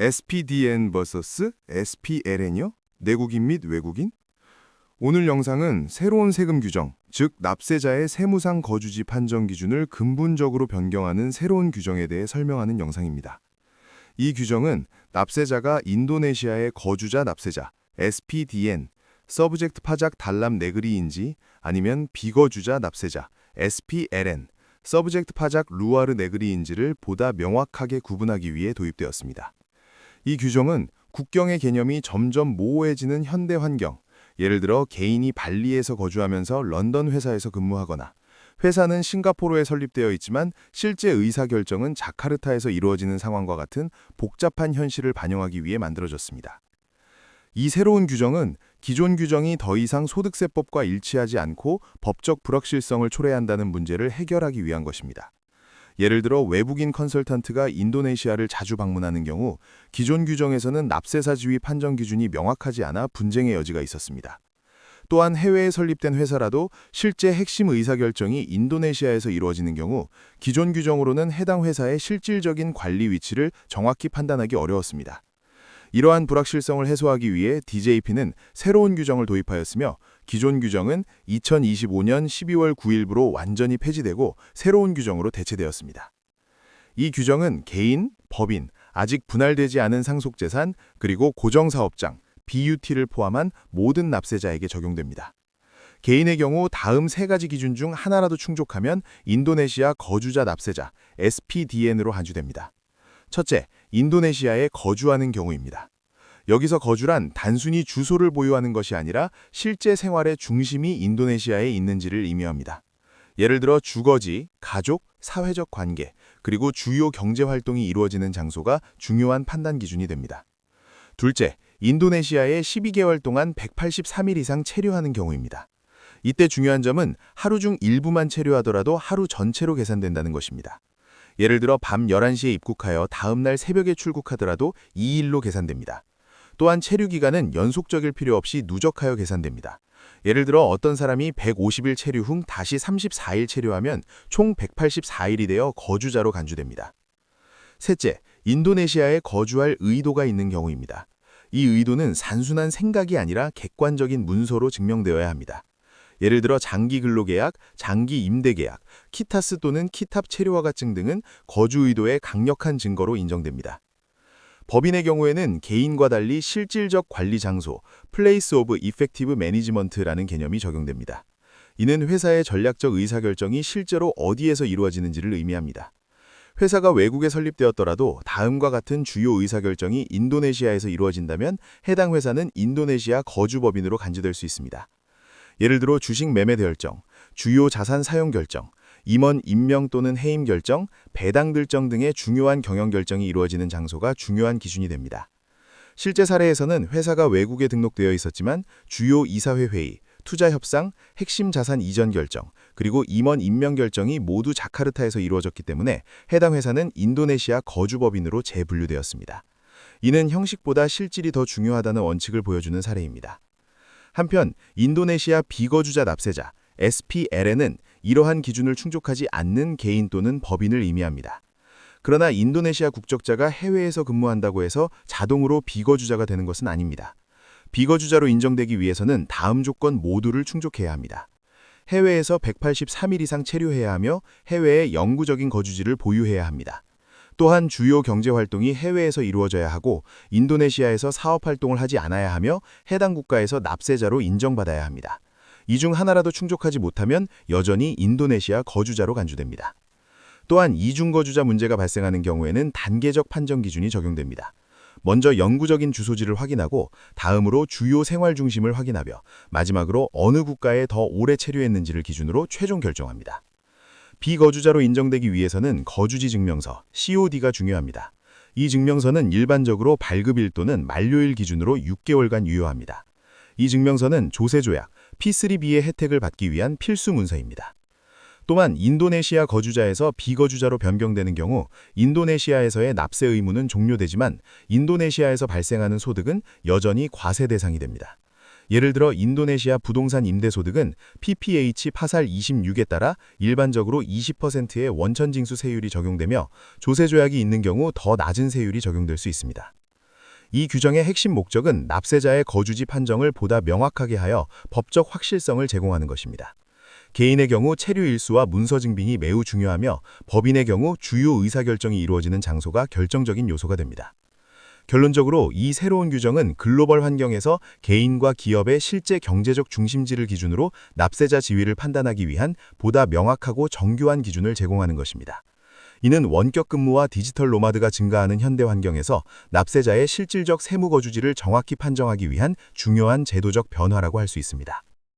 SPDN vs SPLN이요? 내국인 및 외국인? 오늘 영상은 새로운 세금 규정, 즉 납세자의 세무상 거주지 판정 기준을 근본적으로 변경하는 새로운 규정에 대해 설명하는 영상입니다. 이 규정은 납세자가 인도네시아의 거주자 납세자, SPDN, 서브젝트 파작 달람 네그리인지 아니면 비거주자 납세자, SPLN, 서브젝트 파작 루아르 네그리인지를 보다 명확하게 구분하기 위해 도입되었습니다. 이 규정은 국경의 개념이 점점 모호해지는 현대 환경, 예를 들어 개인이 발리에서 거주하면서 런던 회사에서 근무하거나 회사는 싱가포르에 설립되어 있지만 실제 의사결정은 자카르타에서 이루어지는 상황과 같은 복잡한 현실을 반영하기 위해 만들어졌습니다. 이 새로운 규정은 기존 규정이 더 이상 소득세법과 일치하지 않고 법적 불확실성을 초래한다는 문제를 해결하기 위한 것입니다. 예를 들어 외국인 컨설턴트가 인도네시아를 자주 방문하는 경우 기존 규정에서는 납세사 지위 판정 기준이 명확하지 않아 분쟁의 여지가 있었습니다. 또한 해외에 설립된 회사라도 실제 핵심 의사결정이 인도네시아에서 이루어지는 경우 기존 규정으로는 해당 회사의 실질적인 관리 위치를 정확히 판단하기 어려웠습니다. 이러한 불확실성을 해소하기 위해 DJP는 새로운 규정을 도입하였으며 기존 규정은 2025년 12월 9일부로 완전히 폐지되고 새로운 규정으로 대체되었습니다. 이 규정은 개인, 법인, 아직 분할되지 않은 상속재산, 그리고 고정사업장, BUT를 포함한 모든 납세자에게 적용됩니다. 개인의 경우 다음 세 가지 기준 중 하나라도 충족하면 인도네시아 거주자 납세자, SPDN으로 한주됩니다. 첫째, 인도네시아에 거주하는 경우입니다. 여기서 거주란 단순히 주소를 보유하는 것이 아니라 실제 생활의 중심이 인도네시아에 있는지를 의미합니다. 예를 들어 주거지, 가족, 사회적 관계, 그리고 주요 경제활동이 이루어지는 장소가 중요한 판단 기준이 됩니다. 둘째, 인도네시아에 12개월 동안 183일 이상 체류하는 경우입니다. 이때 중요한 점은 하루 중 일부만 체류하더라도 하루 전체로 계산된다는 것입니다. 예를 들어 밤 11시에 입국하여 다음날 새벽에 출국하더라도 2일로 계산됩니다. 또한 체류 기간은 연속적일 필요 없이 누적하여 계산됩니다. 예를 들어 어떤 사람이 150일 체류 후 다시 34일 체류하면 총 184일이 되어 거주자로 간주됩니다. 셋째, 인도네시아에 거주할 의도가 있는 경우입니다. 이 의도는 단순한 생각이 아니라 객관적인 문서로 증명되어야 합니다. 예를 들어 장기 근로계약, 장기 임대계약, 키타스 또는 키탑 체류허가증 등은 거주 의도의 강력한 증거로 인정됩니다. 법인의 경우에는 개인과 달리 실질적 관리 장소, Place of Effective Management라는 개념이 적용됩니다. 이는 회사의 전략적 의사결정이 실제로 어디에서 이루어지는지를 의미합니다. 회사가 외국에 설립되었더라도 다음과 같은 주요 의사결정이 인도네시아에서 이루어진다면 해당 회사는 인도네시아 거주법인으로 간주될 수 있습니다. 예를 들어 주식 매매 결정, 주요 자산 사용 결정, 임원 임명 또는 해임 결정, 배당 결정 등의 중요한 경영 결정이 이루어지는 장소가 중요한 기준이 됩니다. 실제 사례에서는 회사가 외국에 등록되어 있었지만 주요 이사회 회의, 투자 협상, 핵심 자산 이전 결정, 그리고 임원 임명 결정이 모두 자카르타에서 이루어졌기 때문에 해당 회사는 인도네시아 거주법인으로 재분류되었습니다. 이는 형식보다 실질이 더 중요하다는 원칙을 보여주는 사례입니다. 한편 인도네시아 비거주자 납세자 SPLN은 이러한 기준을 충족하지 않는 개인 또는 법인을 의미합니다. 그러나 인도네시아 국적자가 해외에서 근무한다고 해서 자동으로 비거주자가 되는 것은 아닙니다. 비거주자로 인정되기 위해서는 다음 조건 모두를 충족해야 합니다. 해외에서 183일 이상 체류해야 하며 해외에 영구적인 거주지를 보유해야 합니다. 또한 주요 경제활동이 해외에서 이루어져야 하고 인도네시아에서 사업활동을 하지 않아야 하며 해당 국가에서 납세자로 인정받아야 합니다. 이 중 하나라도 충족하지 못하면 여전히 인도네시아 거주자로 간주됩니다. 또한 이중거주자 문제가 발생하는 경우에는 단계적 판정 기준이 적용됩니다. 먼저 영구적인 주소지를 확인하고 다음으로 주요 생활 중심을 확인하며 마지막으로 어느 국가에 더 오래 체류했는지를 기준으로 최종 결정합니다. 비거주자로 인정되기 위해서는 거주지 증명서, COD가 중요합니다. 이 증명서는 일반적으로 발급일 또는 만료일 기준으로 6개월간 유효합니다. 이 증명서는 조세조약, P3B의 혜택을 받기 위한 필수 문서입니다. 또한 인도네시아 거주자에서 비거주자로 변경되는 경우 인도네시아에서의 납세 의무는 종료되지만 인도네시아에서 발생하는 소득은 여전히 과세 대상이 됩니다. 예를 들어 인도네시아 부동산 임대소득은 PPH 파살 26에 따라 일반적으로 20%의 원천징수 세율이 적용되며 조세조약이 있는 경우 더 낮은 세율이 적용될 수 있습니다. 이 규정의 핵심 목적은 납세자의 거주지 판정을 보다 명확하게 하여 법적 확실성을 제공하는 것입니다. 개인의 경우 체류 일수와 문서 증빙이 매우 중요하며 법인의 경우 주요 의사결정이 이루어지는 장소가 결정적인 요소가 됩니다. 결론적으로 이 새로운 규정은 글로벌 환경에서 개인과 기업의 실제 경제적 중심지를 기준으로 납세자 지위를 판단하기 위한 보다 명확하고 정교한 기준을 제공하는 것입니다. 이는 원격 근무와 디지털 노마드가 증가하는 현대 환경에서 납세자의 실질적 세무 거주지를 정확히 판정하기 위한 중요한 제도적 변화라고 할 수 있습니다.